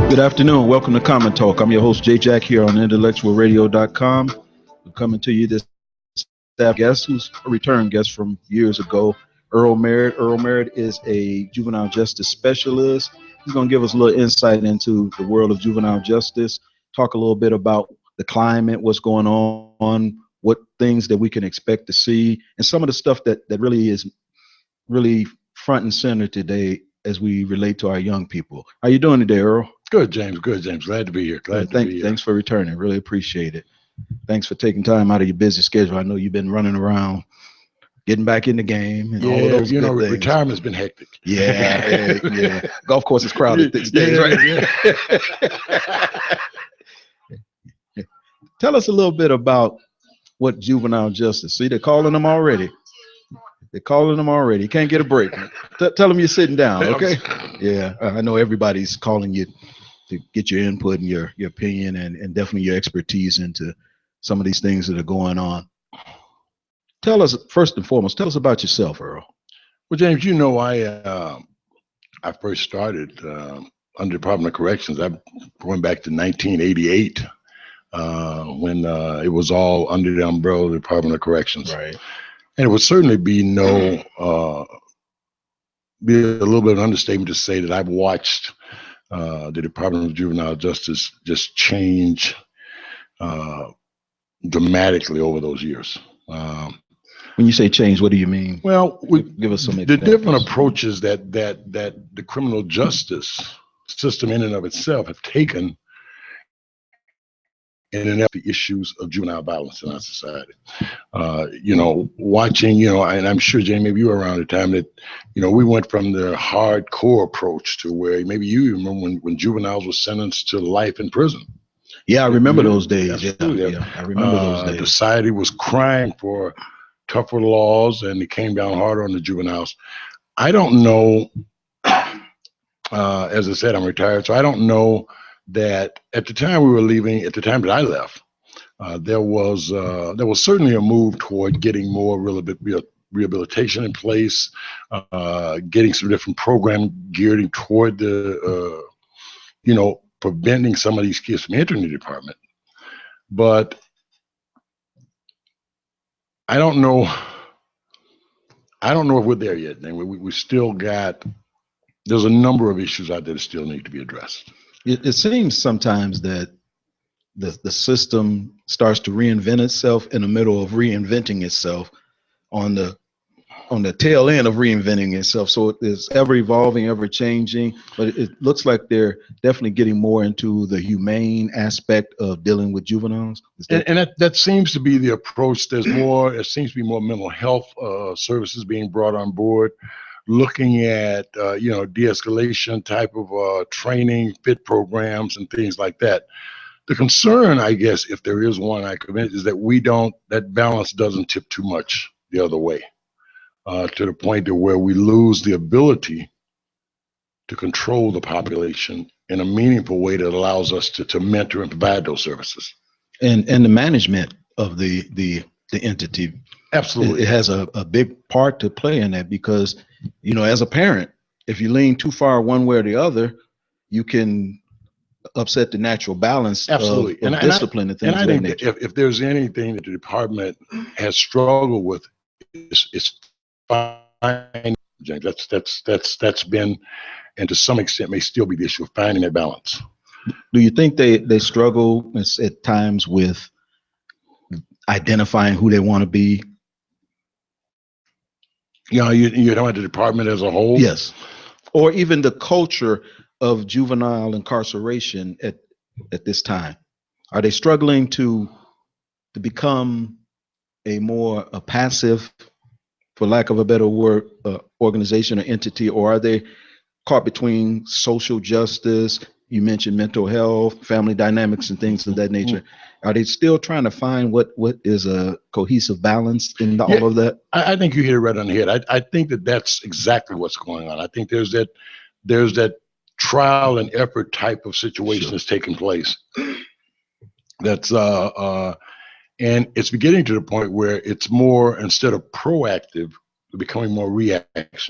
Good afternoon. Welcome to Common Talk. I'm your host, Jay Jack, here on IntellectualRadio.com. We're coming to you this staff guest who's a return guest from years ago, Earl Merritt. Earl Merritt is a juvenile justice specialist. He's going to give us a little insight into the world of juvenile justice, talk a little bit about the climate, what's going on, what things that we can expect to see, and some of the stuff that really is really front and center today as we relate to our young people. How you doing today, Earl? Good, James. Good, James. Glad to be here. Thanks for returning. Really appreciate it. Thanks for taking time out of your busy schedule. I know you've been running around, getting back in the game, and all of those good things. Retirement's been hectic. Yeah. Golf course is crowded these days, right? Yeah. Tell us a little bit about what juvenile justice. See, they're calling them already. You can't get a break. Tell them you're sitting down, okay? Yeah, I know everybody's calling you to get your input and your opinion and definitely your expertise into some of these things that are going on. Tell us, first and foremost, tell us about yourself, Earl. Well, James, I first started under Department of Corrections. I'm going back to 1988 when it was all under the umbrella of the Department of Corrections. Right. And it would certainly be be a little bit of an understatement to say that I've watched the Department of Juvenile Justice just change dramatically over those years. When you say change, what do you mean? Well, give us some the examples. different approaches that the criminal justice system in and of itself have taken in an effort the issues of juvenile violence in our society. Watching, and I'm sure, Jay, maybe you were around the time that, we went from the hardcore approach to where maybe you remember when juveniles were sentenced to life in prison. Yeah, I remember those days. Yeah, I remember those days. Society was crying for tougher laws, and it came down harder on the juveniles. I don't know, as I said, I'm retired, so I don't know that at the time we were leaving, at the time that I left, there was certainly a move toward getting more rehabilitation in place, getting some different program geared toward the, preventing some of these kids from entering the department. But I don't know if we're there yet. We still there's a number of issues out there that still need to be addressed. It seems sometimes that the system starts to reinvent itself in the middle of reinventing itself on the tail end of reinventing itself. So it's ever evolving, ever changing, but it looks like they're definitely getting more into the humane aspect of dealing with juveniles. And that seems to be the approach. It seems to be more mental health services being brought on board, looking at, de-escalation type of training, fit programs and things like that. The concern, I guess, if there is one I commit, is that that balance doesn't tip too much the other way, to the point to where we lose the ability to control the population in a meaningful way that allows us to mentor and provide those services. And the management of the entity. Absolutely. It has a big part to play in that because, as a parent, if you lean too far one way or the other, you can upset the natural balance of discipline and things like that. And I think that if there's anything that the department has struggled with, it's finding, James, that's been, and to some extent may still be the issue of finding that balance. Do you think they struggle at times with identifying who they want to be? You're talking about the department as a whole? Yes. Or even the culture of juvenile incarceration at this time. Are they struggling to become a passive, for lack of a better word, organization or entity, or are they caught between social justice? You mentioned mental health, family dynamics, and things of that nature. Are they still trying to find what is a cohesive balance in all of that? I think you hit it right on the head. I think that's exactly what's going on. I think there's that trial and effort type of situation that's taking place. That's and it's beginning to the point where it's more, instead of proactive, becoming more reactive.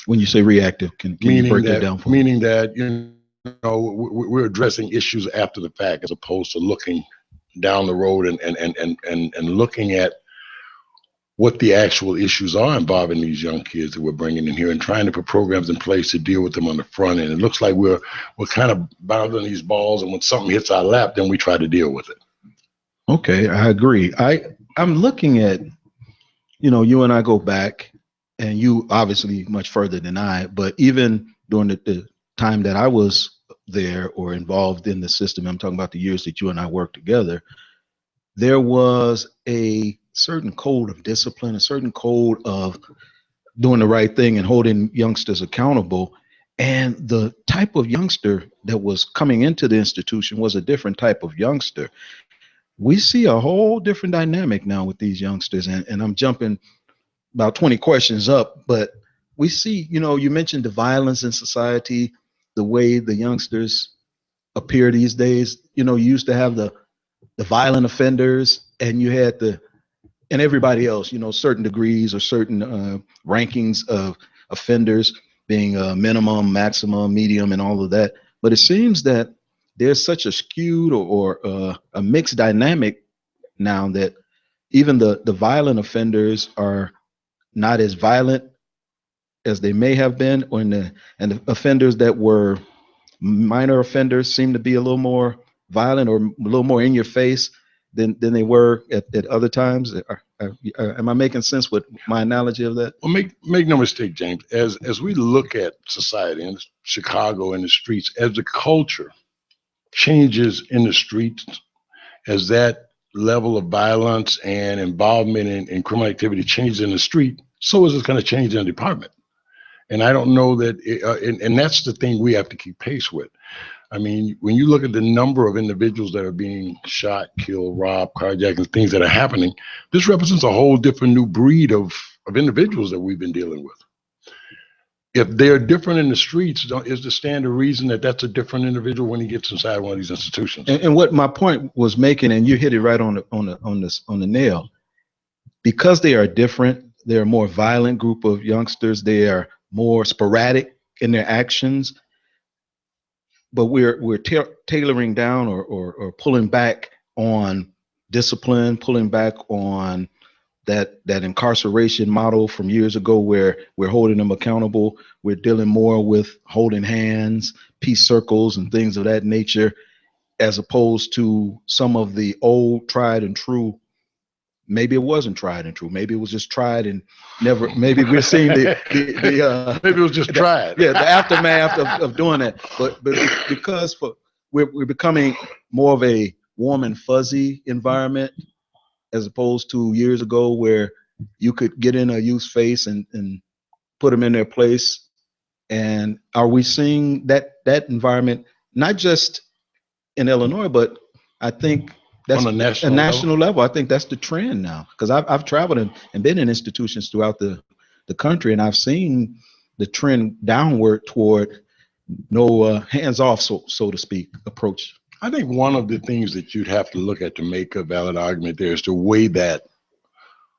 When you say reactive, can you break that down for me? Meaning that we're addressing issues after the fact as opposed to looking down the road and looking at what the actual issues are involving these young kids that we're bringing in here and trying to put programs in place to deal with them on the front end. It looks like we're kind of bounding these balls, and when something hits our lap, then we try to deal with it. Okay, I agree. I'm looking at, you and I go back, and you obviously much further than I, but even during the time that I was there or involved in the system, I'm talking about the years that you and I worked together, there was a certain code of discipline, a certain code of doing the right thing and holding youngsters accountable. And the type of youngster that was coming into the institution was a different type of youngster. We see a whole different dynamic now with these youngsters. And I'm jumping about 20 questions up, but we see, you mentioned the violence in society, the way the youngsters appear these days. You used to have the violent offenders, and you had and everybody else, certain degrees or certain rankings of offenders being minimum, maximum, medium, and all of that. But it seems that there's such a skewed or a mixed dynamic now that even the violent offenders are not as violent as they may have been, and the offenders that were minor offenders seem to be a little more violent or a little more in your face than they were at other times. Am I making sense with my analogy of that? Well, make no mistake, James, as we look at society in Chicago and the streets, as the culture changes in the streets, as that level of violence and involvement in criminal activity changes in the street, so is it going to change in the department. And I don't know that, and that's the thing we have to keep pace with. I mean, when you look at the number of individuals that are being shot, killed, robbed, carjacked, things that are happening, this represents a whole different new breed of individuals that we've been dealing with. If they're different in the streets, is the standard reason that that's a different individual when he gets inside one of these institutions? And what my point was making, and you hit it right on the nail, because they are different, they're a more violent group of youngsters. They are more sporadic in their actions. But we're tailoring down or pulling back on discipline, pulling back on that incarceration model from years ago where we're holding them accountable. We're dealing more with holding hands, peace circles, and things of that nature, as opposed to some of the old tried and true. Maybe it wasn't tried and true. Maybe it was just tried and never. Maybe we're seeing maybe it was just tried. Yeah, the aftermath of doing that. But because we're becoming more of a warm and fuzzy environment as opposed to years ago where you could get in a youth's face and put them in their place. And are we seeing that environment not just in Illinois, but I think that's on a national level. I think that's the trend now, because I've traveled and been in institutions throughout the country, and I've seen the trend downward toward no hands off, so to speak, approach. I think one of the things that you'd have to look at to make a valid argument there is to weigh that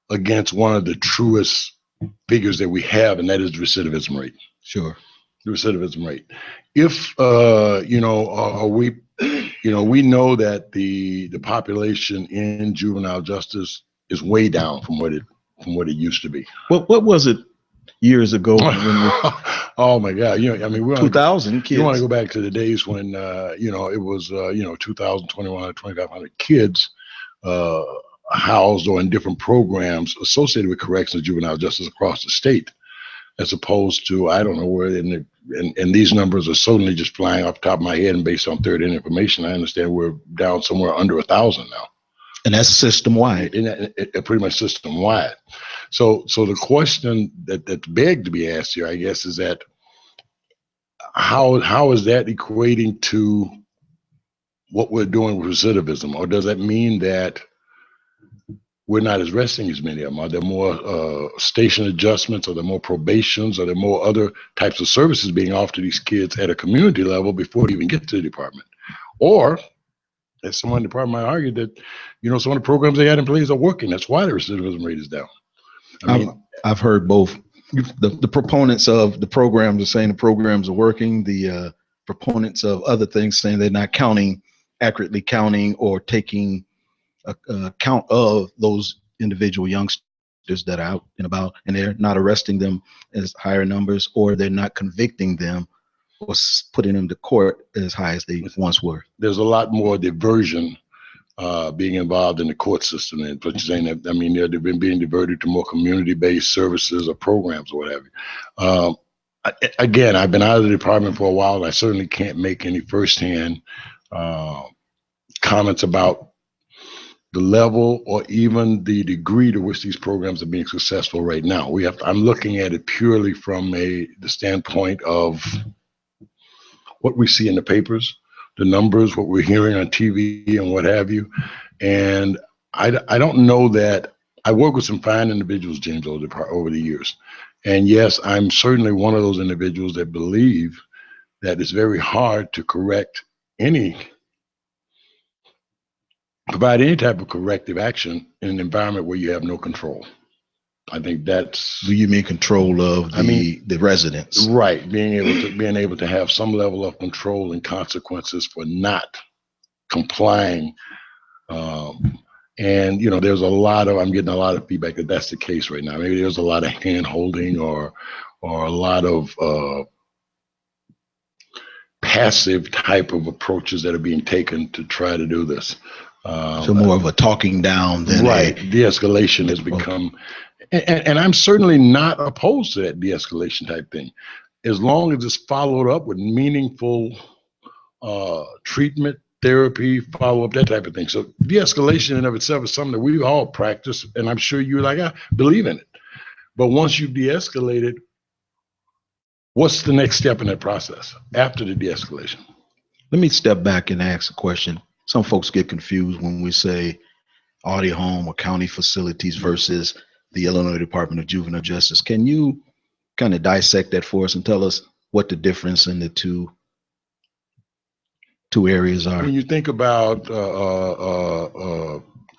against one of the truest figures that we have, and that is the recidivism rate. Sure. The recidivism rate. If we know that the population in juvenile justice is way down from what it used to be. What was it years ago? Oh my God! We're 2,000 kids. You want to go back to the days when it was 2,000, 2,500 kids housed or in different programs associated with corrections and juvenile justice across the state, as opposed to, I don't know where, and these numbers are suddenly just flying off the top of my head, and based on third-hand information, I understand we're down somewhere under 1,000 now. And that's system-wide. Pretty much system-wide. So the question that's begged to be asked here, I guess, is that how is that equating to what we're doing with recidivism? Or does that mean that we're not arresting as many of them? Are there more station adjustments? Are there more probations? Are there more other types of services being offered to these kids at a community level before they even get to the department? Or, as someone in the department might argue, that some of the programs they had in place are working. That's why the recidivism rate is down. I've heard both. The proponents of the programs are saying the programs are working. The proponents of other things saying they're not accurately counting or taking account of those individual youngsters that are out and about, and they're not arresting them as higher numbers, or they're not convicting them or putting them to court as high as they once were. There's a lot more diversion being involved in the court system, and what you're saying, that, I mean, they've been being diverted to more community-based services or programs or what have you. Again, I've been out of the department for a while. I certainly can't make any firsthand comments about the level or even the degree to which these programs are being successful right now. I'm looking at it purely from the standpoint of what we see in the papers, the numbers, what we're hearing on TV and what have you. And I don't know that. I work with some fine individuals, James, over the years. And yes, I'm certainly one of those individuals that believe that it's very hard to provide any type of corrective action in an environment where you have no control. I think that's. Do you mean control of the residents? Right, being able to have some level of control and consequences for not complying. And there's I'm getting a lot of feedback that that's the case right now. Maybe there's a lot of hand holding or a lot of passive type of approaches that are being taken to try to do this. So more of a talking down than de-escalation has become, and I'm certainly not opposed to that de-escalation type thing, as long as it's followed up with meaningful treatment, therapy, follow-up, that type of thing. So de-escalation in and of itself is something that we all practice, and I'm sure you I believe in it. But once you've de-escalated, what's the next step in that process after the de-escalation? Let me step back and ask a question. Some folks get confused when we say Audie home or county facilities versus the Illinois Department of Juvenile Justice. Can you kind of dissect that for us and tell us what the difference in the two areas are? When you think about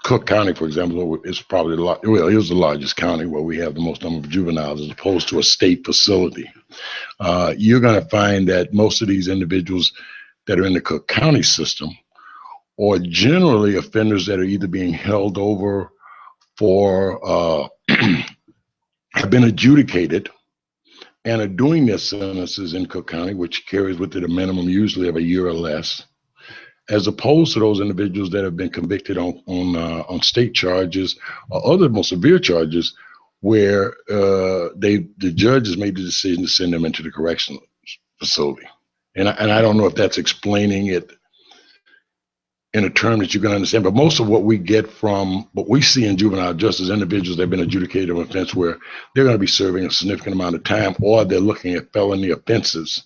Cook County, for example, it's probably it was the largest county where we have the most number of juveniles as opposed to a state facility. You're going to find that most of these individuals that are in the Cook County system or generally offenders that are either being held over for have been adjudicated and are doing their sentences in Cook County, which carries with it a minimum usually of a year or less, as opposed to those individuals that have been convicted on state charges or other more severe charges where the judge has made the decision to send them into the correctional facility. And I don't know if that's explaining it in a term that you can understand, but most of what we get from what we see in juvenile justice, individuals that have been adjudicated of offense where they're going to be serving a significant amount of time, or they're looking at felony offenses.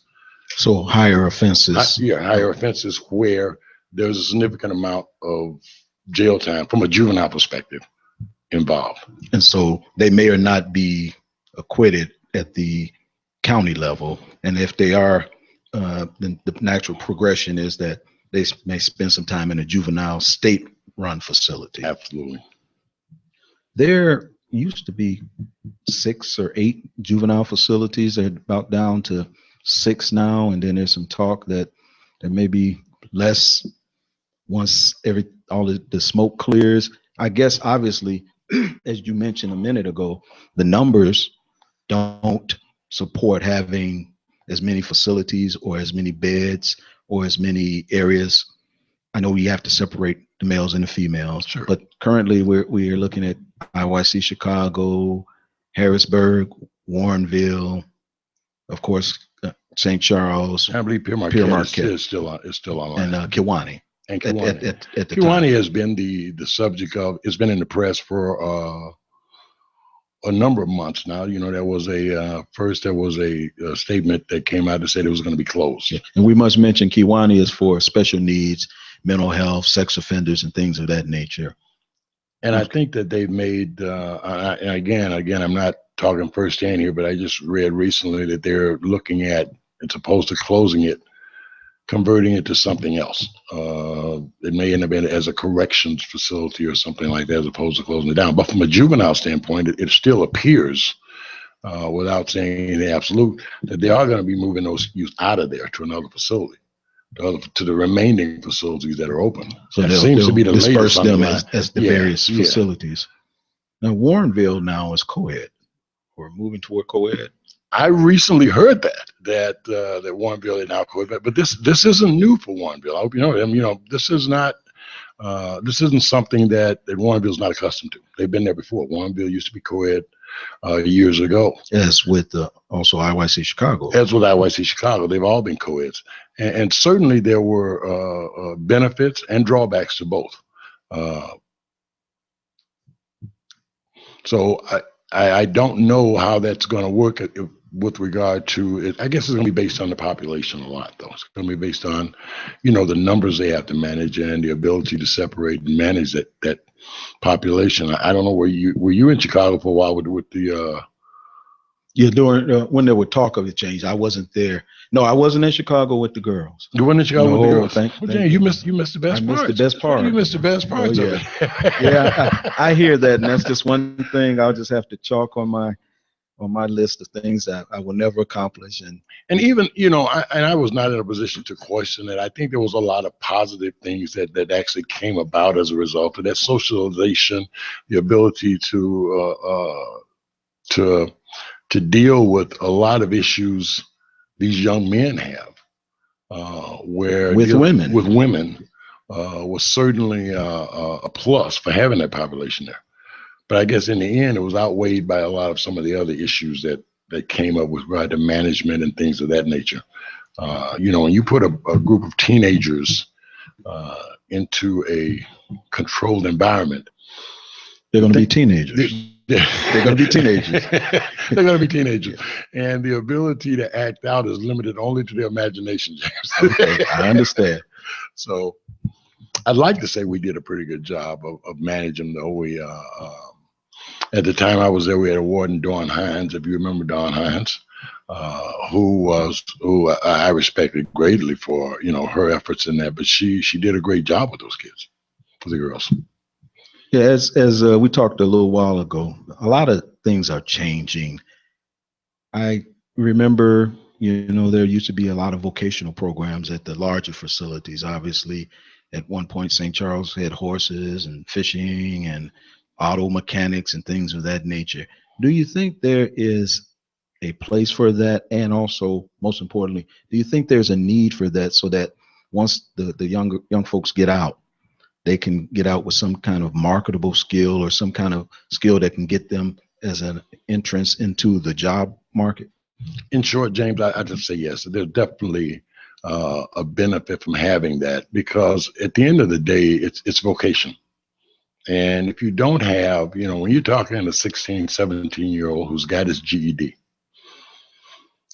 So higher offenses. Higher offenses where there's a significant amount of jail time from a juvenile perspective involved. And so they may or not be acquitted at the county level. And if they are, then the natural progression is that they may spend some time in a juvenile state-run facility. Absolutely. There used to be 6 or 8 juvenile facilities. They're about down to 6 now, and then there's some talk that there may be less once all the smoke clears. I guess obviously, as you mentioned a minute ago, the numbers don't support having as many facilities or as many beds or as many areas. I know you have to separate the males and the females, sure, but currently we are looking at IYC Chicago, Harrisburg, Warrenville, of course, St. Charles. I believe Pierre Marquette is still online. And Kewanee. And Kewanee. At the Kewanee time has been the subject of, it's been in the press for a number of months now. There was a statement that came out that said it was going to be closed. Yeah. And we must mention Kewanee is for special needs, mental health, sex offenders, and things of that nature. And I think that they've made, and again, I'm not talking firsthand here, but I just read recently that they're looking at, as opposed to closing it, converting it to something else. It may end up as a corrections facility or something like that, as opposed to closing it down. But from a juvenile standpoint, it still appears without saying anything absolute, that they are going to be moving those youth out of there to another facility, to the remaining facilities that are open. So that they'll, seems to be the disperse latest on the them line. as the various facilities. Now, Warrenville now is co-ed. We're moving toward co-ed. I recently heard that Warrenville is now co-ed, but this isn't new for Warrenville. I hope you know. This is not. This isn't something that Warrenville is not accustomed to. They've been there before. Warrenville used to be co-ed years ago. As with also IYC Chicago. As with IYC Chicago, they've all been co-eds, and certainly there were benefits and drawbacks to both. So I don't know how that's going to work with regard to it. I guess it's going to be based on the population a lot, though. It's going to be based on, the numbers they have to manage and the ability to separate and manage that population. I don't know, were you in Chicago for a while with the during when there were talk of a change? I wasn't there. No, I wasn't in Chicago with the girls. You weren't in Chicago with the girls? Thank you missed the best part. I missed the best part. You missed the best parts of it. Yeah, I hear that, and that's just one thing I'll just have to chalk on my list of things that I will never accomplish. And even, I was not in a position to question it. I think there was a lot of positive things that actually came about as a result of that socialization, the ability to deal with a lot of issues these young men have, where with women was certainly a plus for having that population there. But I guess in the end, it was outweighed by a lot of some of the other issues that came up with regard to management and things of that nature. When you put a group of teenagers into a controlled environment, they're going to be teenagers. They're going to be teenagers. They're going to be teenagers. And the ability to act out is limited only to their imagination, James. Okay, I understand. So I'd like to say we did a pretty good job of managing, though. We, at the time I was there, we had a warden, Dawn Hines, if you remember Dawn Hines, who I respected greatly for, her efforts in that. But she did a great job with those kids, with the girls. Yeah, as we talked a little while ago, a lot of things are changing. I remember, there used to be a lot of vocational programs at the larger facilities. Obviously, at one point, St. Charles had horses and fishing and auto mechanics and things of that nature. Do you think there is a place for that? And also, most importantly, do you think there's a need for that so that once the young folks get out, they can get out with some kind of marketable skill or some kind of skill that can get them as an entrance into the job market? In short, James, I just say yes. There's definitely a benefit from having that, because at the end of the day, it's vocation. And if you don't have, when you're talking to a 16, 17-year-old who's got his GED,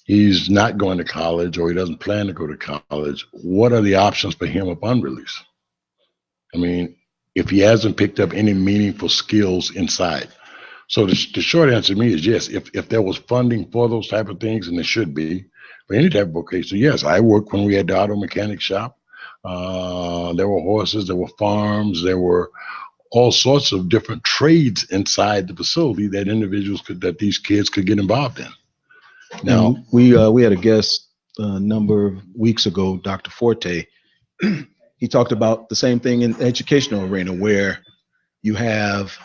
he's not going to college or he doesn't plan to go to college, what are the options for him upon release? I mean, if he hasn't picked up any meaningful skills inside. So the short answer to me is yes. If there was funding for those type of things, and there should be for any type of vocation, yes. I worked when we had the auto mechanic shop. There were horses, there were farms, there were all sorts of different trades inside the facility that these kids could get involved in. Now, we had a guest a number of weeks ago, Dr. Forte. He talked about the same thing in the educational arena, where you have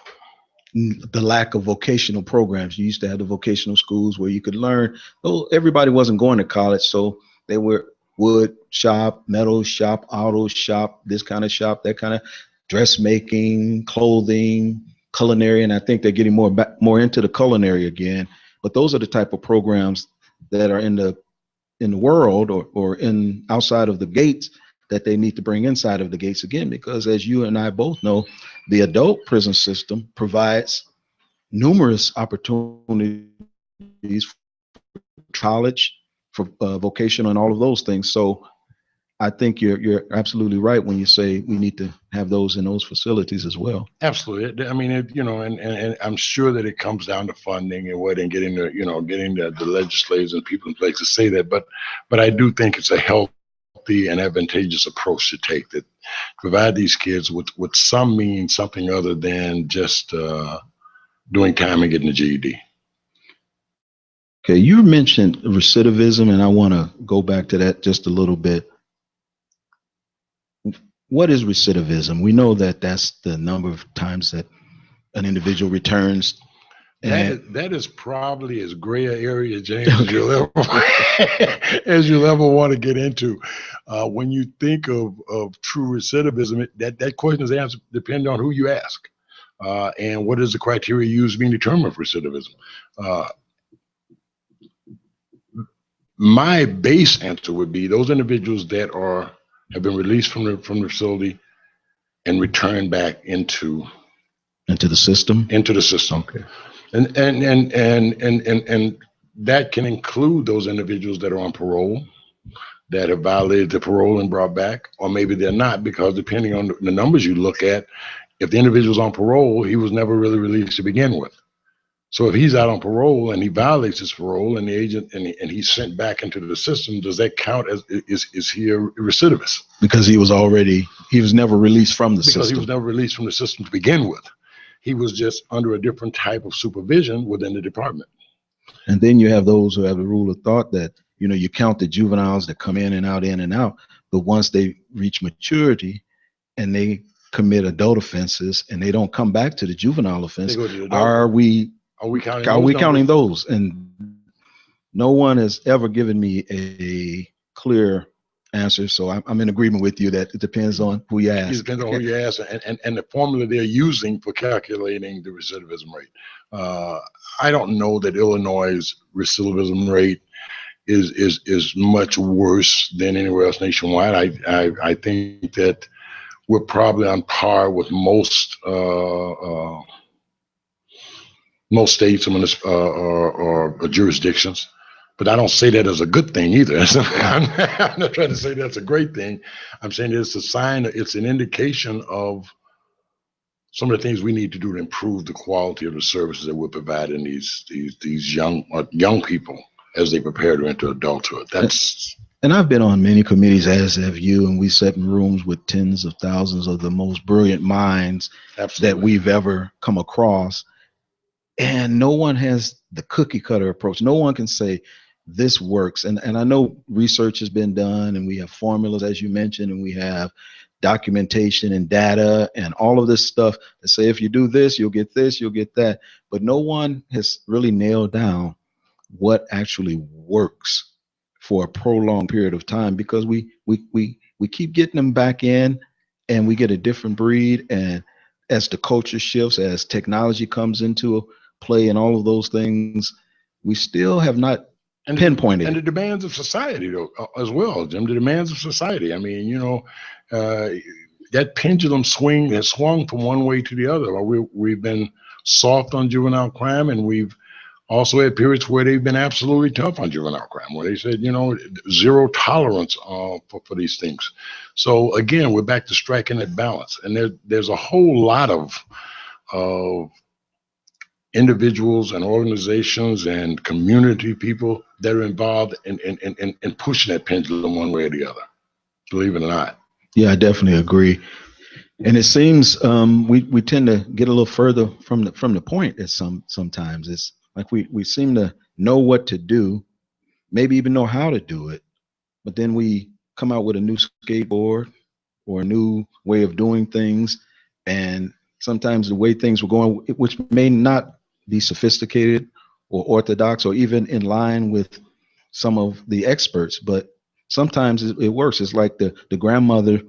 the lack of vocational programs. You used to have the vocational schools where you could learn. Well, everybody wasn't going to college, so they were wood shop, metal shop, auto shop, this kind of shop, that kind of dressmaking, clothing, culinary, and I think they're getting more into the culinary again. But those are the type of programs that are in the world or in outside of the gates that they need to bring inside of the gates again, because as you and I both know, the adult prison system provides numerous opportunities for college, for vocational, and all of those things. So I think you're absolutely right when you say we need to have those in those facilities as well. Absolutely. I mean, and I'm sure that it comes down to funding and getting the legislators and people in place to say that. But I do think it's a healthy and advantageous approach to take, that provide these kids with some means, something other than just doing time and getting a GED. Okay, you mentioned recidivism, and I want to go back to that just a little bit. What is recidivism? We know that that's the number of times that an individual returns. And That is probably as gray an area, James, as okay, you'll ever as you'll ever want to get into. When you think of true recidivism, that question is answered depending on who you ask, and what is the criteria used being determined for recidivism. Uh, my base answer would be those individuals that have been released from the facility and returned back into the system. into the system. Okay. And that can include those individuals that are on parole, that have violated the parole and brought back, or maybe they're not, because depending on the numbers you look at, if the individual's on parole, he was never really released to begin with. So if he's out on parole and he violates his parole and the agent and he's sent back into the system, does that count as is he a recidivist? Because he was never released from the system. Because he was never released from the system to begin with. He was just under a different type of supervision within the department. And then you have those who have the rule of thought that, you count the juveniles that come in and out, but once they reach maturity and they commit adult offenses and they don't come back to the juvenile offense, are we counting those? And no one has ever given me a clear answer. So I'm in agreement with you that it depends on who you ask. It depends on who you ask and the formula they're using for calculating the recidivism rate. I don't know that Illinois' recidivism rate is much worse than anywhere else nationwide. I think that we're probably on par with most states or jurisdictions. But I don't say that as a good thing either. I'm not trying to say that's a great thing. I'm saying it's a sign, it's an indication of some of the things we need to do to improve the quality of the services that we're providing these young people as they prepare to enter adulthood. And I've been on many committees, as have you, and we sat in rooms with tens of thousands of the most brilliant minds that we've ever come across. And no one has the cookie cutter approach. No one can say this works. And I know research has been done and we have formulas, as you mentioned, and we have documentation and data and all of this stuff that say if you do this, you'll get that. But no one has really nailed down what actually works for a prolonged period of time, because we keep getting them back in and we get a different breed. And as the culture shifts, as technology comes into play and all of those things, we still have not pinpointed. And the demands of society, though, as well, Jim, the demands of society. I mean, that pendulum has swung from one way to the other. We've been soft on juvenile crime, and we've also had periods where they've been absolutely tough on juvenile crime, where they said, zero tolerance for these things. So again, we're back to striking that balance. And there's a whole lot of individuals and organizations and community people that are involved in pushing that pendulum one way or the other, believe it or not. Yeah, I definitely agree. And it seems we tend to get a little further from the point at sometimes. It's like we seem to know what to do, maybe even know how to do it, but then we come out with a new skateboard or a new way of doing things. And sometimes the way things were going, which may not be sophisticated or orthodox or even in line with some of the experts, but sometimes it works. It's like the grandmother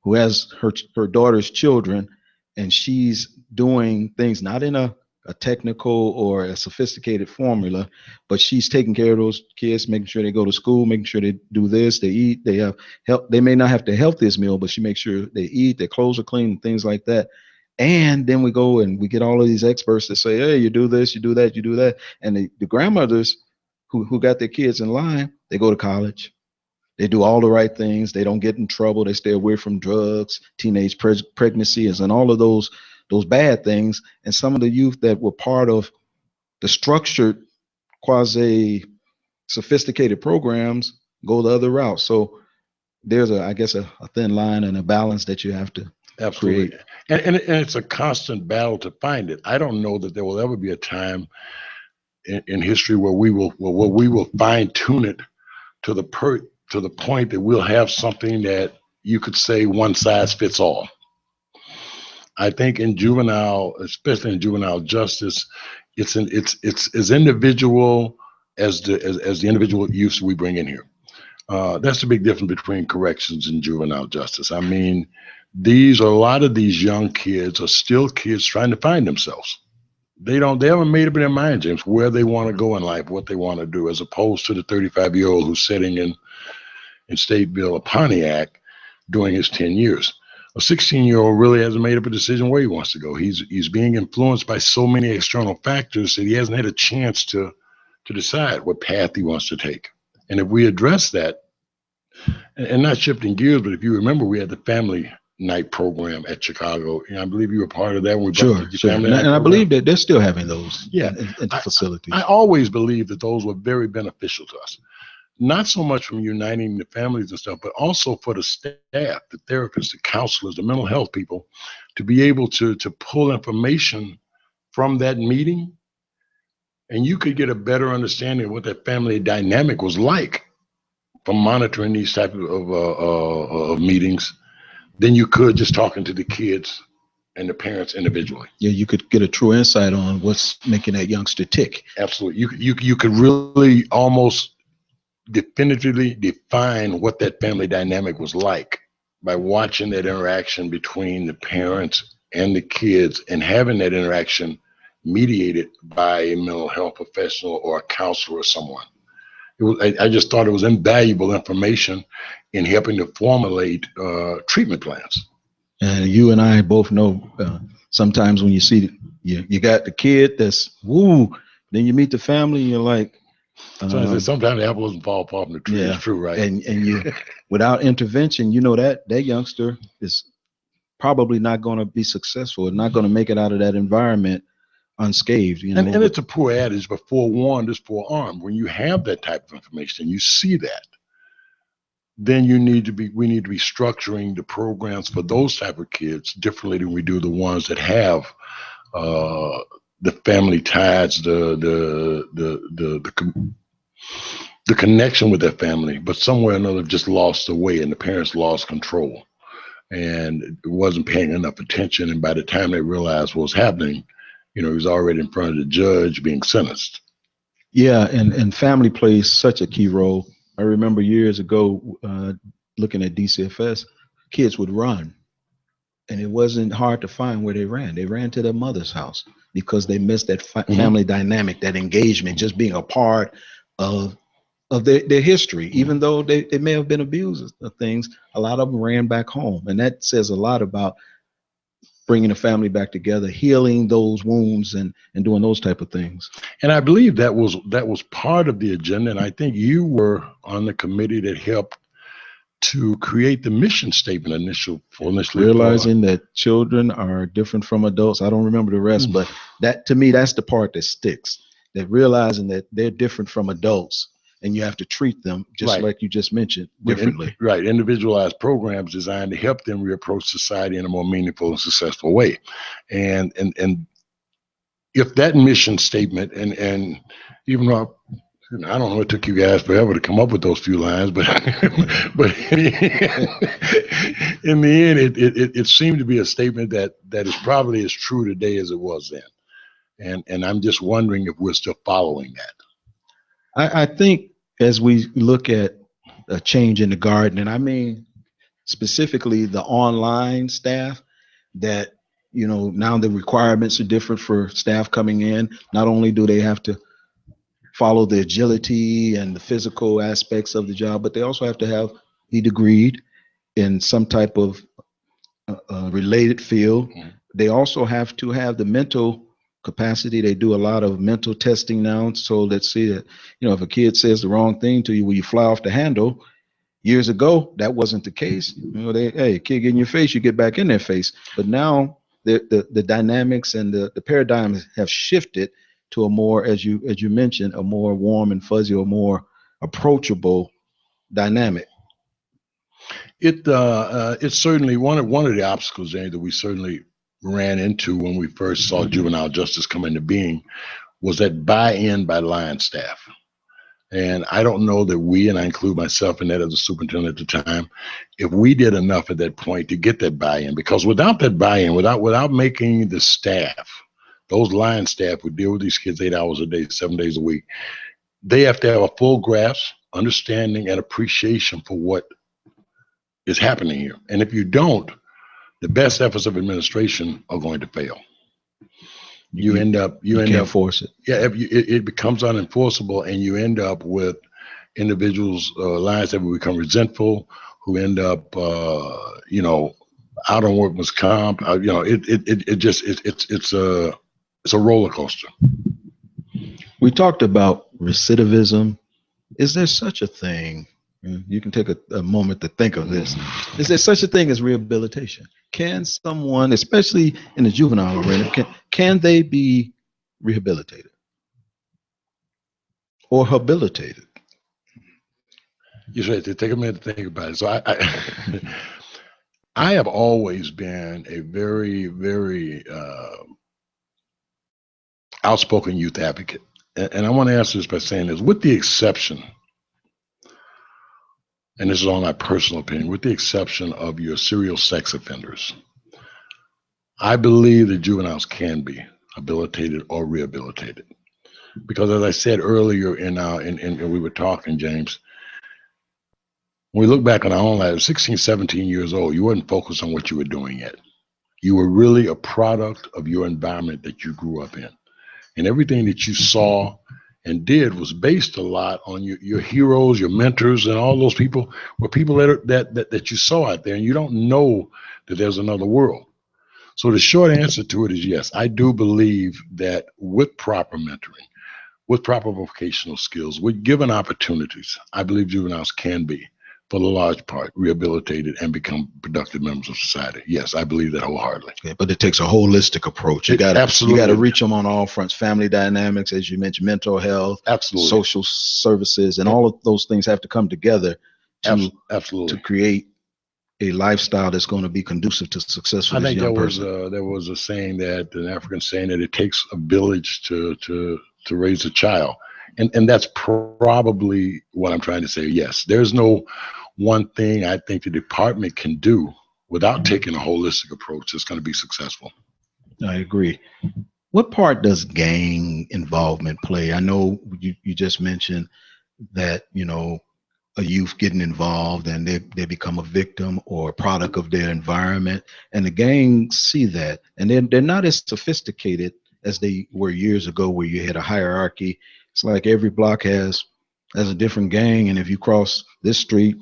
who has her daughter's children, and she's doing things not in a technical or a sophisticated formula, but she's taking care of those kids, making sure they go to school, making sure they do this, they eat, they have help. They may not have the healthiest meal, but she makes sure they eat, their clothes are clean, things like that. And then we go and we get all of these experts that say, hey, you do this, you do that, you do that. And the grandmothers who got their kids in line, they go to college. They do all the right things. They don't get in trouble. They stay away from drugs, teenage pregnancies, and all of those bad things. And some of the youth that were part of the structured, quasi sophisticated programs go the other route. So there's I guess a thin line and a balance that you have to Absolutely. create. And it's a constant battle to find it. I don't know that there will ever be a time in history where we will fine tune it to the point that we'll have something that you could say one size fits all. I think in juvenile, especially in juvenile justice, it's as individual as the individual youths we bring in here. That's the big difference between corrections and juvenile justice. I mean, a lot of these young kids are still kids trying to find themselves. They haven't made up in their mind, James, where they want to go in life, what they want to do, as opposed to the 35-year-old who's sitting in Stateville or Pontiac doing his 10 years. A 16-year-old really hasn't made up a decision where he wants to go. He's being influenced by so many external factors that he hasn't had a chance to decide what path he wants to take. And if we address that, and not shifting gears, but if you remember, we had the family night program at Chicago. I believe you were part of that. When we Sure. And I believe that they're still having those in the facilities. I always believed that those were very beneficial to us. Not so much from uniting the families and stuff, but also for the staff, the therapists, the counselors, the mental health people, to be able to pull information from that meeting, and you could get a better understanding of what that family dynamic was like from monitoring these type of meetings than you could just talking to the kids and the parents individually. Yeah, you could get a true insight on what's making that youngster tick. Absolutely. You could really almost definitively define what that family dynamic was like by watching that interaction between the parents and the kids, and having that interaction mediated by a mental health professional or a counselor or someone. I just thought it was invaluable information in helping to formulate treatment plans. And you and I both know sometimes when you see you got the kid that's woo, then you meet the family, and you're like, sometimes the apple doesn't fall far from the tree. Yeah, it's true, right? And you, without intervention, that youngster is probably not going to be successful and not going to make it out of that environment unscathed. And it's a poor adage, but forewarned is forearmed. When you have that type of information, you see that, then we need to be structuring the programs for those type of kids differently than we do the ones that have the family ties, the connection with their family, but somewhere or another just lost the way, and the parents lost control and wasn't paying enough attention. And by the time they realized what was happening, he was already in front of the judge being sentenced. Yeah, and family plays such a key role. I remember years ago looking at DCFS, kids would run, and it wasn't hard to find where they ran. They ran to their mother's house because they missed that family dynamic, that engagement, just being a part of their history. Even though they may have been abused of things, a lot of them ran back home. And that says a lot about bringing the family back together, healing those wounds, and doing those type of things. And I believe that was part of the agenda. And I think you were on the committee that helped to create the mission statement initially. Realizing that children are different from adults. I don't remember the rest, but that, to me, that's the part that sticks. That realizing that they're different from adults, and you have to treat them just like you just mentioned, differently. Right. Individualized programs designed to help them reapproach society in a more meaningful and successful way. And if that mission statement, and even though I don't know, it took you guys forever to come up with those few lines, but in the end, it seemed to be a statement that is probably as true today as it was then. And I'm just wondering if we're still following that. I think as we look at a change in the garden, and I mean specifically the online staff, that now the requirements are different for staff coming in. Not only do they have to follow the agility and the physical aspects of the job, but they also have to be degreed in some type of related field. They also have to have the mental capacity. They do a lot of mental testing now. So let's see that, if a kid says the wrong thing to you, will you fly off the handle? Years ago, that wasn't the case. Kid get in your face, you get back in their face. But now the dynamics and the paradigms have shifted to a more, as you mentioned, a more warm and fuzzy, or more approachable dynamic. It's certainly one of the obstacles, James, that we certainly ran into when we first saw juvenile justice come into being, was that buy-in by line staff. And I don't know that we, and I include myself in that as a superintendent at the time, if we did enough at that point to get that buy-in, because without that buy-in, without making the staff, those line staff who deal with these kids 8 hours a day, 7 days a week, they have to have a full grasp, understanding, and appreciation for what is happening here. And if you don't, the best efforts of administration are going to fail. You end up force it. Yeah, it becomes unenforceable, and you end up with individuals, lines that will become resentful, who end up, out on workman's comp. It's a roller coaster. We talked about recidivism. Is there such a thing? You can take a moment to think of this. Is there such a thing as rehabilitation? Can someone, especially in the juvenile arena, can they be rehabilitated or habilitated? You should take a minute to think about it. So I have always been a very, very outspoken youth advocate. And I want to answer this by saying this, with the exception, and this is all my personal opinion, with the exception of your serial sex offenders, I believe that juveniles can be habilitated or rehabilitated. Because as I said earlier in we were talking, James, when we look back on our own lives, 16, 17 years old, you weren't focused on what you were doing yet. You were really a product of your environment that you grew up in. And everything that you saw and did was based a lot on your heroes, your mentors, and all those people were people that you saw out there, and you don't know that there's another world. So the short answer to it is yes, I do believe that with proper mentoring, with proper vocational skills, with given opportunities, I believe juveniles can be, for the large part, rehabilitated and become productive members of society. Yes, I believe that wholeheartedly. Okay, but it takes a holistic approach. You got to reach them on all fronts. Family dynamics, as you mentioned, mental health, absolutely, social services, and all of those things have to come together to create a lifestyle that's going to be conducive to success for this young person. There was a saying, that an African saying, that it takes a village to raise a child. And that's probably what I'm trying to say. Yes, there's no one thing I think the department can do without taking a holistic approach that's going to be successful. I agree. What part does gang involvement play? I know you just mentioned that, a youth getting involved and they become a victim or a product of their environment, and the gangs see that, and they're not as sophisticated as they were years ago, where you had a hierarchy. It's like every block has a different gang, and if you cross this street,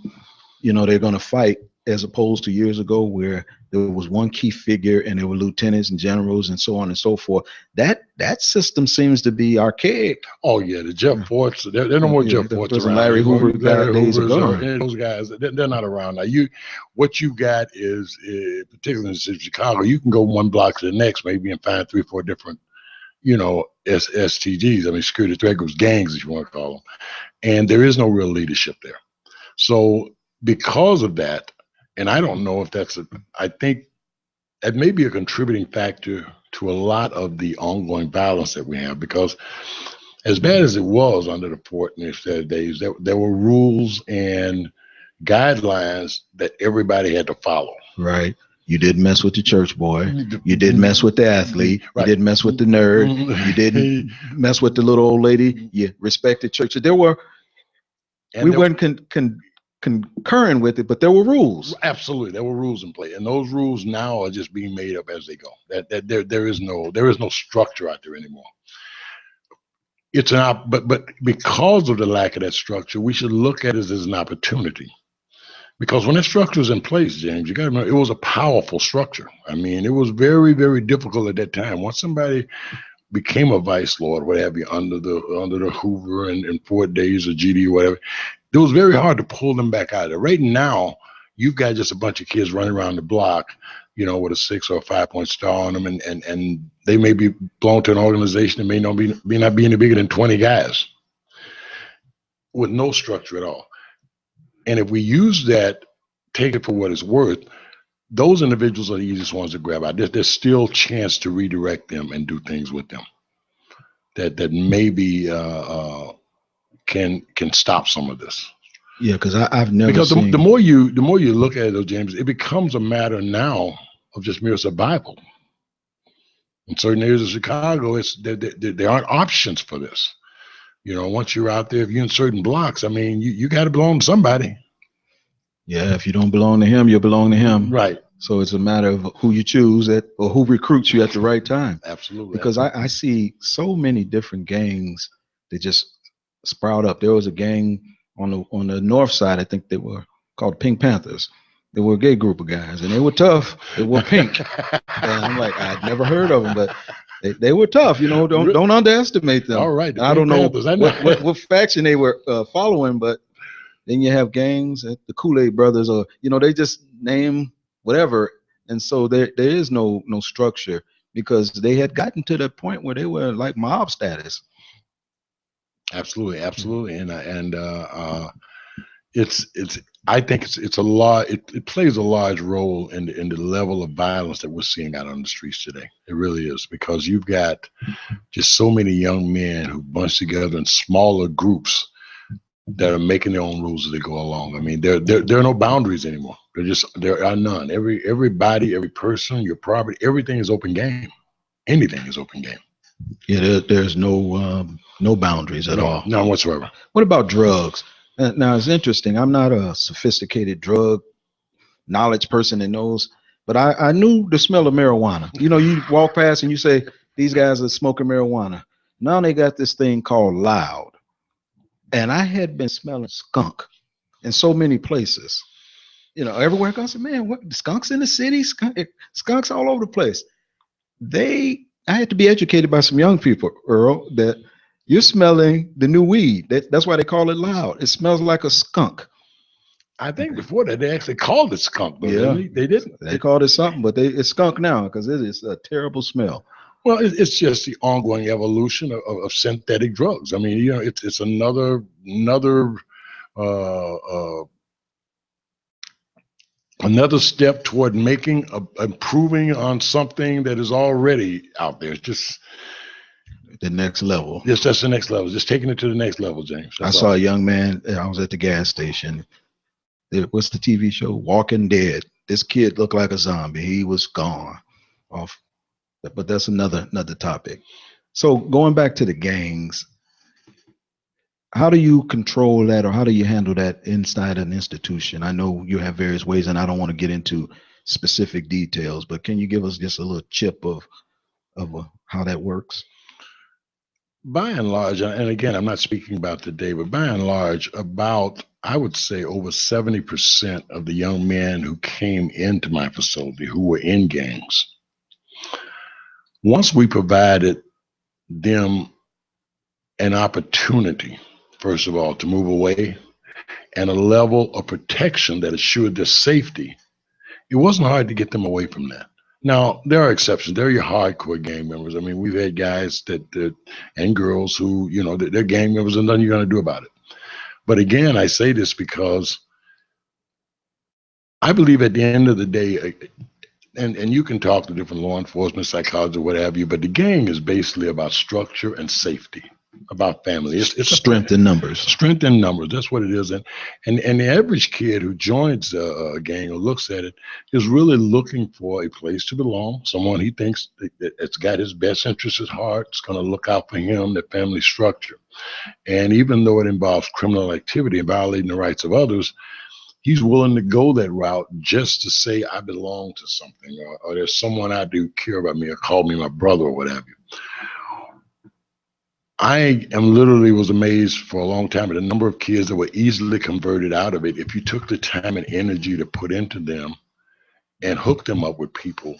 they're going to fight, as opposed to years ago where there was one key figure and there were lieutenants and generals and so on and so forth. That system seems to be archaic. Oh yeah, the Jeff Forts, they're no more Jeff Forts around. Larry Hoover days ago. Those guys, they're not around now. What you got is, particularly in the city of Chicago, you can go one block to the next, maybe, and find 3 or 4 different, STGs. I mean, security threat groups, gangs, if you want to call them. And there is no real leadership there. So because of that, and I don't know if I think that may be a contributing factor to a lot of the ongoing violence that we have, because as bad as it was under the Fort and the days, there were rules and guidelines that everybody had to follow. Right. You didn't mess with the church boy. You didn't mess with the athlete. Right. You didn't mess with the nerd. You didn't mess with the little old lady. You respected church. So we weren't concurring with it, but there were rules. Absolutely, there were rules in play, and those rules now are just being made up as they go. There is no structure out there anymore. But because of the lack of that structure, we should look at it as an opportunity. Because when that structure was in place, James, you got to remember, it was a powerful structure. I mean, it was very, very difficult at that time. Once somebody became a vice lord, what have you, under the Hoover and 4 days or GD or whatever, it was very hard to pull them back out of there. Right now, you've got just a bunch of kids running around the block, with a 6 or a 5-point star on them, and they may be belong to an organization that may not be any bigger than 20 guys, with no structure at all. And if we use that, take it for what it's worth, those individuals are the easiest ones to grab out. There's still chance to redirect them and do things with them. that maybe can stop some of this. Yeah, because I've never because seen. the more you look at it, though, James, it becomes a matter now of just mere survival. In certain areas of Chicago, there aren't options for this. Once you're out there, if you're in certain blocks, I mean, you got to belong to somebody. Yeah, if you don't belong to him, you belong to him. Right. So it's a matter of who you choose or who recruits you at the right time. Absolutely. Because I see so many different gangs that just sprout up. There was a gang on the north side, I think they were called Pink Panthers. They were a gay group of guys, and they were tough. They were pink. And I'm like, I'd never heard of them, but they were tough. Don't underestimate them. All right. I don't know what faction they were following, but then you have gangs at the Kool-Aid brothers, or they just name whatever, and so there is no structure because they had gotten to the point where they were like mob status. Absolutely, and it's I think it's a lot. It plays a large role in the level of violence that we're seeing out on the streets today. It really is, because you've got just so many young men who bunch together in smaller groups that are making their own rules as they go along. I mean, there are no boundaries anymore. There are none. Everybody, every person, your property, everything is open game. Anything is open game. Yeah, there's no boundaries at all. None whatsoever. What about drugs? Now it's interesting. I'm not a sophisticated drug knowledge person that knows, but I knew the smell of marijuana. You walk past and you say, these guys are smoking marijuana. Now they got this thing called loud. And I had been smelling skunk in so many places. Everywhere I go, I said, man, what, skunks in the city? Skunks all over the place. I had to be educated by some young people, Earl, that you're smelling the new weed. That's why they call it loud. It smells like a skunk. I think before that they actually called it skunk, but yeah, they didn't. They called it something, but it's skunk now because it is a terrible smell. Well, it's just the ongoing evolution of synthetic drugs. I mean, it's another step toward improving on something that is already out there. It's just the next level. Yes, that's the next level. Just taking it to the next level, James. I saw a young man. I was at the gas station. What's the TV show? Walking Dead. This kid looked like a zombie. He was gone off. But that's another topic. So going back to the gangs, how do you control that, or how do you handle that inside an institution? I know you have various ways, and I don't want to get into specific details, but can you give us just a little chip of how that works? By and large, and again, I'm not speaking about today, but by and large, I would say over 70% of the young men who came into my facility who were in gangs, once we provided them an opportunity, first of all, to move away, and a level of protection that assured their safety, it wasn't hard to get them away from that. Now, there are exceptions. There are your hardcore gang members. I mean, we've had guys and girls who, they're gang members and nothing you're going to do about it. But again, I say this because I believe at the end of the day, and you can talk to different law enforcement, psychologists, or what have you, but the gang is basically about structure and safety, about family. It's strength in numbers. Strength in numbers. That's what it is. And the average kid who joins a gang or looks at it is really looking for a place to belong, someone he thinks that's got his best interests at heart, is going to look out for him, the family structure. And even though it involves criminal activity and violating the rights of others, he's willing to go that route just to say, I belong to something, or there's someone I do care about me, or call me my brother, or what have you. I was amazed for a long time at the number of kids that were easily converted out of it if you took the time and energy to put into them and hook them up with people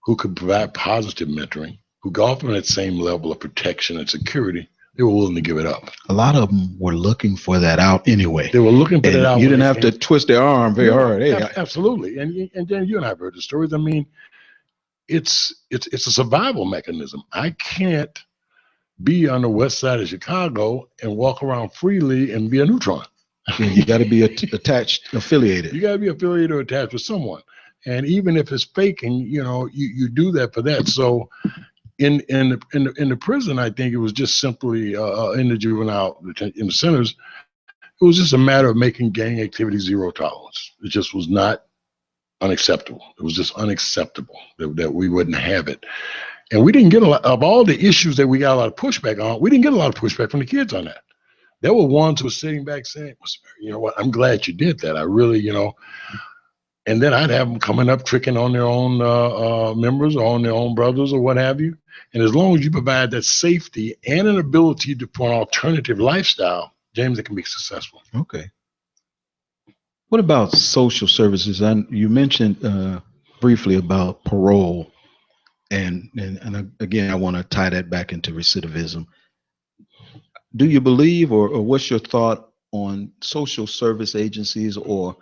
who could provide positive mentoring, who could offer them that same level of protection and security. They were willing to give it up. A lot of them were looking for that out anyway. They were looking for that out. You didn't have to twist their arm very hard. Hey, absolutely. And then you and I have heard the stories. I mean, it's a survival mechanism. I can't be on the west side of Chicago and walk around freely and be a neutron. Yeah, you got to be affiliated. You got to be affiliated or attached with someone. And even if it's faking, you do that for that. So In the prison, I think it was just simply in the juvenile in the centers, it was just a matter of making gang activity zero tolerance. It just was not unacceptable. It was just unacceptable that we wouldn't have it. And we didn't get a lot of all the issues that we got a lot of pushback on. We didn't get a lot of pushback from the kids on that. There were ones who were sitting back saying, you know what, I'm glad you did that. I really, and then I'd have them coming up tricking on their own members or on their own brothers or what have you. And as long as you provide that safety and an ability for an alternative lifestyle, James, it can be successful. Okay. What about social services? And you mentioned briefly about parole, and again, I want to tie that back into recidivism. Do you believe, or what's your thought on social service agencies or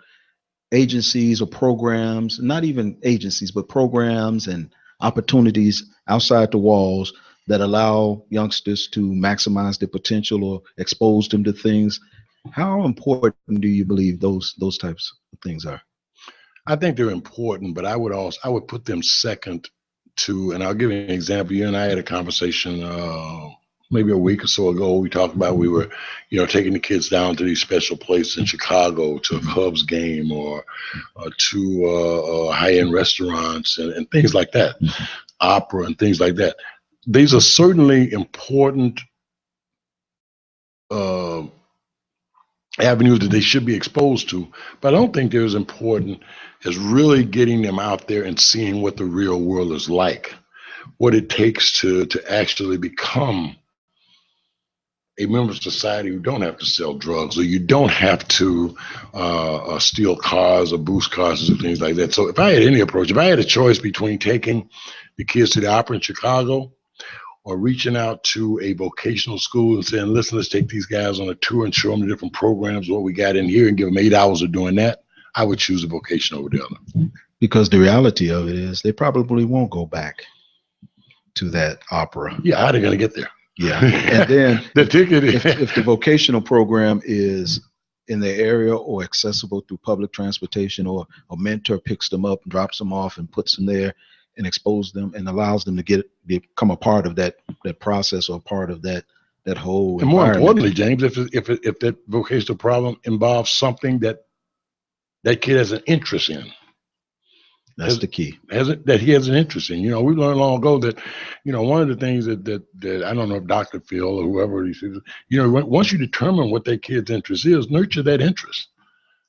programs, not even agencies, but programs and opportunities outside the walls that allow youngsters to maximize their potential or expose them to things? How important do you believe those types of things are? I think they're important, but I would put them second to, and I'll give you an example. You and I had a conversation maybe a week or so ago. We talked about we were, taking the kids down to these special places in Chicago to a Cubs game or to high-end restaurants and things like that, opera and things like that. These are certainly important avenues that they should be exposed to, but I don't think they're as important as really getting them out there and seeing what the real world is like, what it takes to actually become a member of society who don't have to sell drugs, or you don't have to steal cars or boost cars and things like that. So if I had any approach, if I had a choice between taking the kids to the opera in Chicago or reaching out to a vocational school and saying, listen, let's take these guys on a tour and show them the different programs, what we got in here, and give them 8 hours of doing that, I would choose a vocation over the other. Because the reality of it is they probably won't go back to that opera. Yeah, how are they going to get there? Yeah. And then the ticket, if the vocational program is in the area or accessible through public transportation, or a mentor picks them up, drops them off and puts them there and expose them and allows them to become a part of that process or part of that whole and more importantly, James, if that vocational problem involves something that kid has an interest in. That's the key. That he has an interest in. We learned long ago that, one of the things that I don't know if Dr. Phil or whoever he says, once you determine what that kid's interest is, nurture that interest.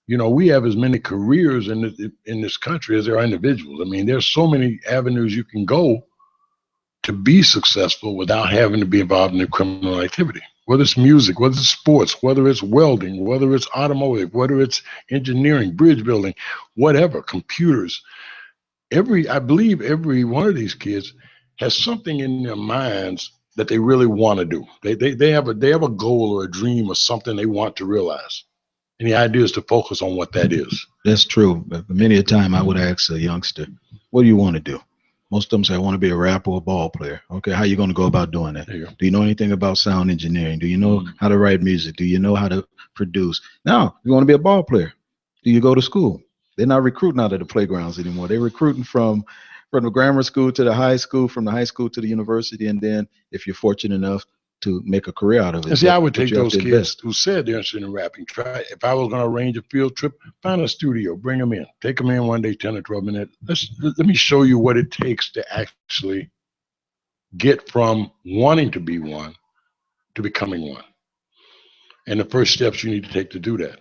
We have as many careers in this country as there are individuals. I mean, there's so many avenues you can go to be successful without having to be involved in a criminal activity. Whether it's music, whether it's sports, whether it's welding, whether it's automotive, whether it's engineering, bridge building, whatever, computers. I believe every one of these kids has something in their minds that they really want to do. They have a goal or a dream or something they want to realize. And the idea is to focus on what that is. That's true. But many a time I would ask a youngster, what do you want to do? Most of them say, I want to be a rapper or a ball player. Okay, how are you going to go about doing that? Do you know anything about sound engineering? Do you know how to write music? Do you know how to produce? No, you want to be a ball player. Do you go to school? They're not recruiting out of the playgrounds anymore. They're recruiting from the grammar school to the high school, from the high school to the university, and then if you're fortunate enough to make a career out of it. And see, I would take those kids who said they're interested in rapping. Try, if I was going to arrange a field trip, find a studio, bring them in, take them in one day, 10 or 12 minutes. Let me show you what it takes to actually get from wanting to be one to becoming one, and the first steps you need to take to do that.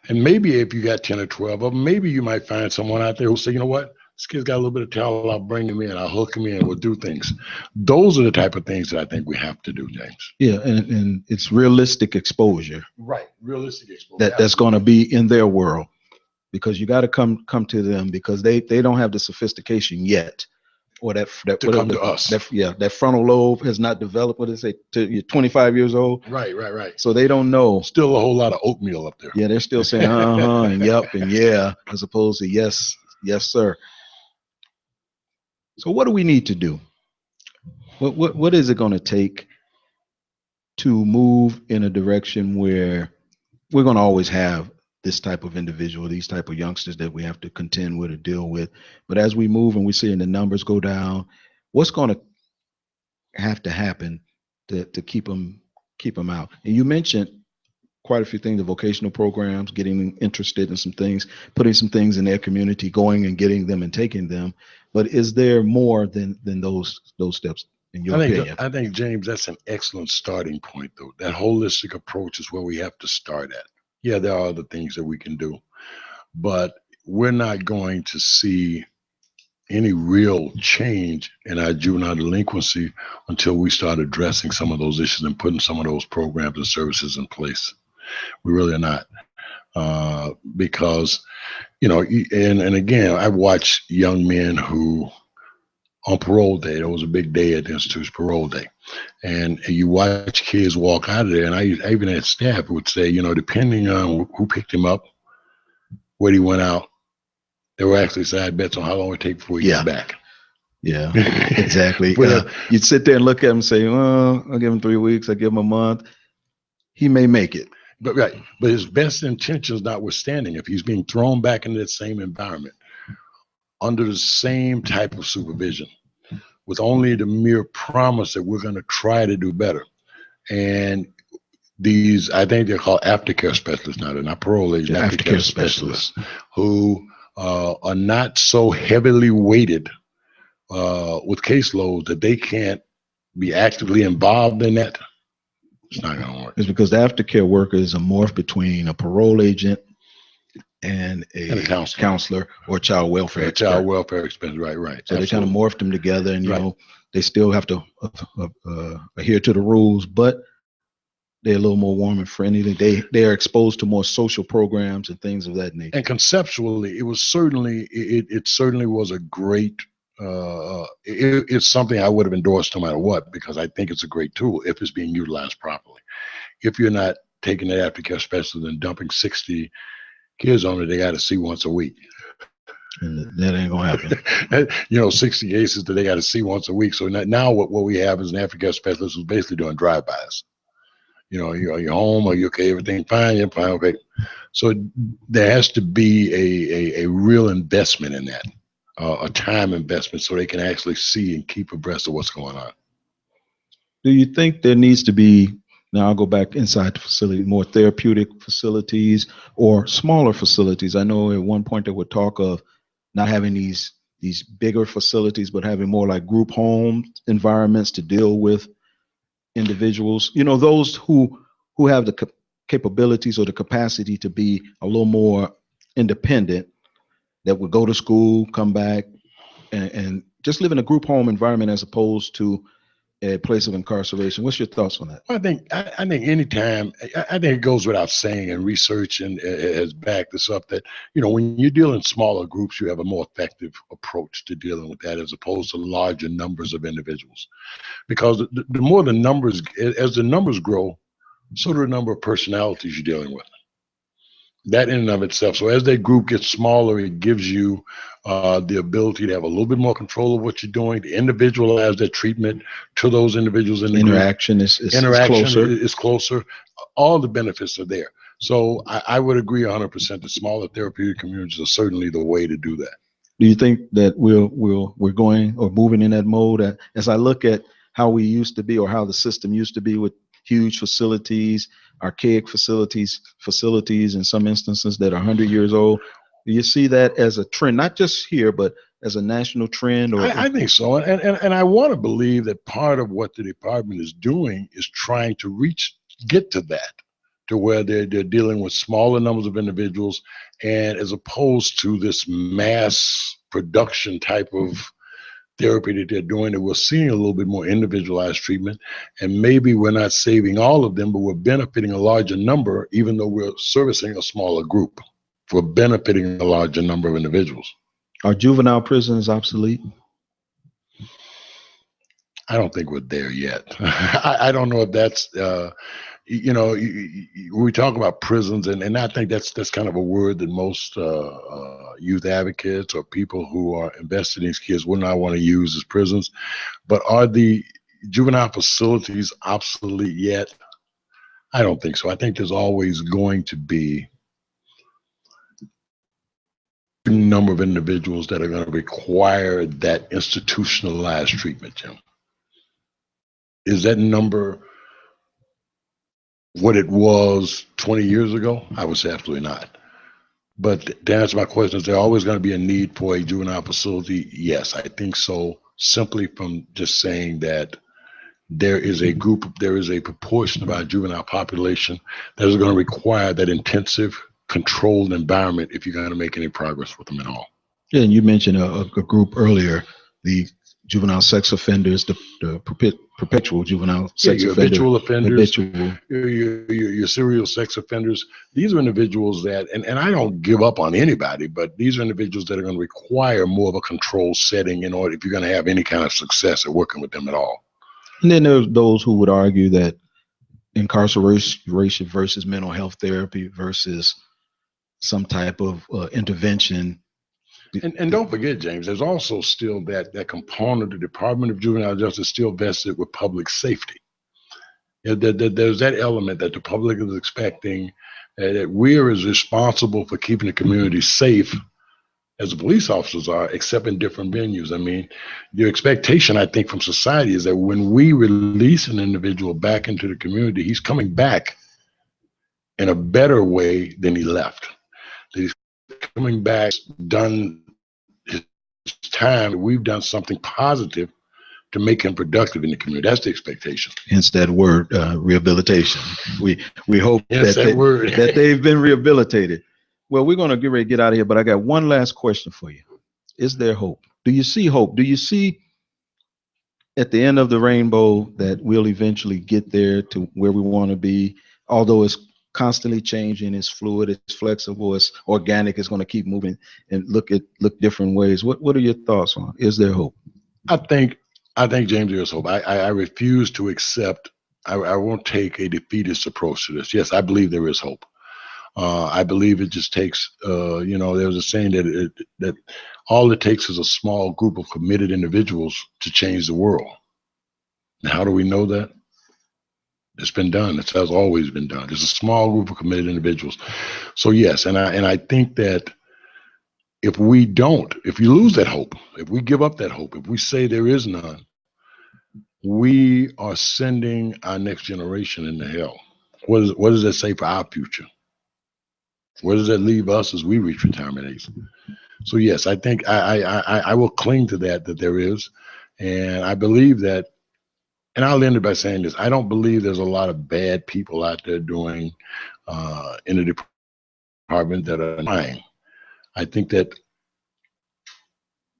And maybe if you got 10 or 12 of them, maybe you might find someone out there who'll say, you know what, this kid's got a little bit of talent, I'll bring him in, I'll hook him in, we'll do things. Those are the type of things that I think we have to do, James. Yeah, and it's realistic exposure. Right, realistic exposure. That's going to be in their world, because you got to come to them, because they don't have the sophistication yet. Or that to come to us. That frontal lobe has not developed. What did they say? Till you're 25 years old. Right. So they don't know. Still a whole lot of oatmeal up there. Yeah, they're still saying and yep and yeah, as opposed to yes, sir. So what do we need to do? What is it going to take to move in a direction where we're going to always have this type of individual, these type of youngsters that we have to contend with or deal with? But as we move and we're seeing the numbers go down, what's going to have to happen to keep them out? And you mentioned quite a few things, the vocational programs, getting them interested in some things, putting some things in their community, going and getting them and taking them. But is there more than those steps in your opinion? I think James, that's an excellent starting point, though. That holistic approach is where we have to start at. Yeah, there are other things that we can do, but we're not going to see any real change in our juvenile delinquency until we start addressing some of those issues and putting some of those programs and services in place. We really are not, because and again, I've watched young men who on parole day, there was a big day at the Institute's parole day, and you watch kids walk out of there, and I even had staff who would say, depending on who picked him up, where he went out, there were actually side bets on how long it would take before he got back. Yeah, exactly. But, You'd sit there and look at him and say, well, I'll give him 3 weeks, I'll give him a month. He may make it. But his best intentions notwithstanding, if he's being thrown back into that same environment, under the same type of supervision, with only the mere promise that we're going to try to do better. And these, I think they're called aftercare specialists now. They're not parole agents, aftercare specialists who are not so heavily weighted with caseloads that they can't be actively involved in that. It's not going to work. It's because the aftercare worker is a morph between a parole agent and a counselor or child welfare expert. Child welfare expert, right. So Absolutely. They kind of morphed them together, and they still have to adhere to the rules, but they're a little more warm and friendly. They are exposed to more social programs and things of that nature. And conceptually, it certainly was a great. It's something I would have endorsed no matter what, because I think it's a great tool if it's being utilized properly. If you're not taking that aftercare specialist and dumping 60 kids on it, they got to see once a week. And that ain't gonna happen. 60 cases that they got to see once a week. So now what we have is an aftercare specialist who's basically doing drive-bys. You're home, are you okay? Everything fine? You're fine, okay. So there has to be a real investment in that, a time investment, so they can actually see and keep abreast of what's going on. Do you think there needs to be, now I'll go back inside the facility, more therapeutic facilities or smaller facilities? I know at one point there were talk of not having these bigger facilities, but having more like group home environments to deal with individuals, those who have the capabilities or the capacity to be a little more independent, that would go to school, come back, and just live in a group home environment as opposed to a place of incarceration. What's your thoughts on that? I think anytime, I think it goes without saying, and research has backed this up, that when you deal in smaller groups, you have a more effective approach to dealing with that as opposed to larger numbers of individuals. Because the more the numbers, as the numbers grow, so do the number of personalities you're dealing with. That in and of itself. So as that group gets smaller, it gives you the ability to have a little bit more control of what you're doing, to individualize that treatment to those individuals in the interaction group. Interaction is closer. All the benefits are there. So I would agree 100% that smaller therapeutic communities are certainly the way to do that. Do you think that we're going or moving in that mode? As I look at how we used to be, or how the system used to be, with huge facilities, archaic facilities in some instances that are 100 years old. Do you see that as a trend, not just here, but as a national trend? Or I think so. And I want to believe that part of what the department is doing is trying to get to that, to where they're dealing with smaller numbers of individuals, and as opposed to this mass production type of therapy that they're doing, that we're seeing a little bit more individualized treatment. And maybe we're not saving all of them, but we're benefiting a larger number, even though we're servicing a smaller group. We're benefiting a larger number of individuals. Are juvenile prisons obsolete? I don't think we're there yet. I don't know if that's, we talk about prisons, and I think that's kind of a word that most youth advocates or people who are invested in these kids would not want to use as prisons. But are the juvenile facilities obsolete yet? I don't think so. I think there's always going to be a number of individuals that are going to require that institutionalized treatment, Jim. Is that number what it was 20 years ago? I would say absolutely not. But to answer my question, is there always going to be a need for a juvenile facility? Yes, I think so. Simply from just saying that there is a proportion of our juvenile population that is going to require that intensive, controlled environment if you're going to make any progress with them at all. Yeah, and you mentioned a group earlier, the juvenile sex offenders, the perpetual juvenile sex your offender, habitual offenders, your serial sex offenders. These are individuals that, and I don't give up on anybody, but these are individuals that are going to require more of a controlled setting in order if you're going to have any kind of success at working with them at all. And then there's those who would argue that incarceration versus mental health therapy versus some type of intervention. And don't forget, James, there's also still that component. The Department of Juvenile Justice still vested with public safety. There's that element that the public is expecting, that we're as responsible for keeping the community safe as the police officers are, except in different venues. I mean, the expectation, I think, from society is that when we release an individual back into the community, he's coming back in a better way than he left. That he's coming back, done his time. We've done something positive to make him productive in the community. That's the expectation. Hence that word, rehabilitation. We hope that they've been rehabilitated. Well, we're going to get ready to get out of here, but I got one last question for you. Is there hope? Do you see hope? Do you see at the end of the rainbow that we'll eventually get there to where we want to be, although it's constantly changing, it's fluid, it's flexible, it's organic, it's going to keep moving and look different ways. What are your thoughts on? Is there hope? I think, James, there's hope. I refuse to accept, I won't take a defeatist approach to this. Yes, I believe there is hope. I believe it just takes, there's a saying that all it takes is a small group of committed individuals to change the world. And how do we know that? It's been done. It has always been done. There's a small group of committed individuals. So yes, and I think that if we lose that hope, if we give up that hope, if we say there is none, we are sending our next generation into hell. What does that say for our future? Where does that leave us as we reach retirement age? So yes, I think I will cling to that there is, and I believe that. And I'll end it by saying this: I don't believe there's a lot of bad people out there doing in the department that are lying. I think that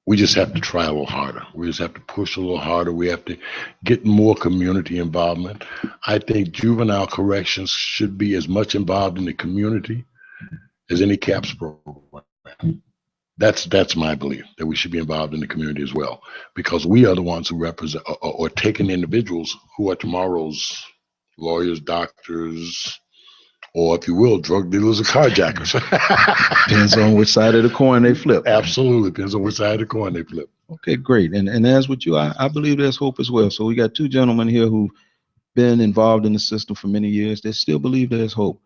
we just have to try a little harder. We just have to push a little harder. We have to get more community involvement. I think juvenile corrections should be as much involved in the community as any CAPS program. That's my belief, that we should be involved in the community as well, because we are the ones who represent or taking individuals who are tomorrow's lawyers, doctors, or if you will, drug dealers or carjackers. Depends on which side of the coin they flip. Absolutely, depends on which side of the coin they flip. Okay, great. And as with you, I believe there's hope as well. So we got two gentlemen here who've been involved in the system for many years. They still believe there's hope.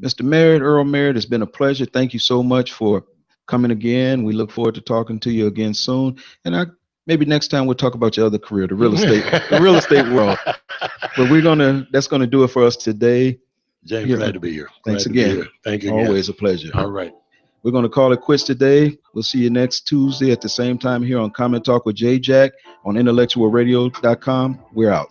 Mr. Merritt, Earl Merritt, it's been a pleasure. Thank you so much for coming again. We look forward to talking to you again soon. And maybe next time we'll talk about your other career, the real estate world. But that's gonna do it for us today. James, glad to be here. Thanks again. Thank you. Always a pleasure. All right. We're going to call it quits today. We'll see you next Tuesday at the same time here on Comment Talk with J. Jack on IntellectualRadio.com. We're out.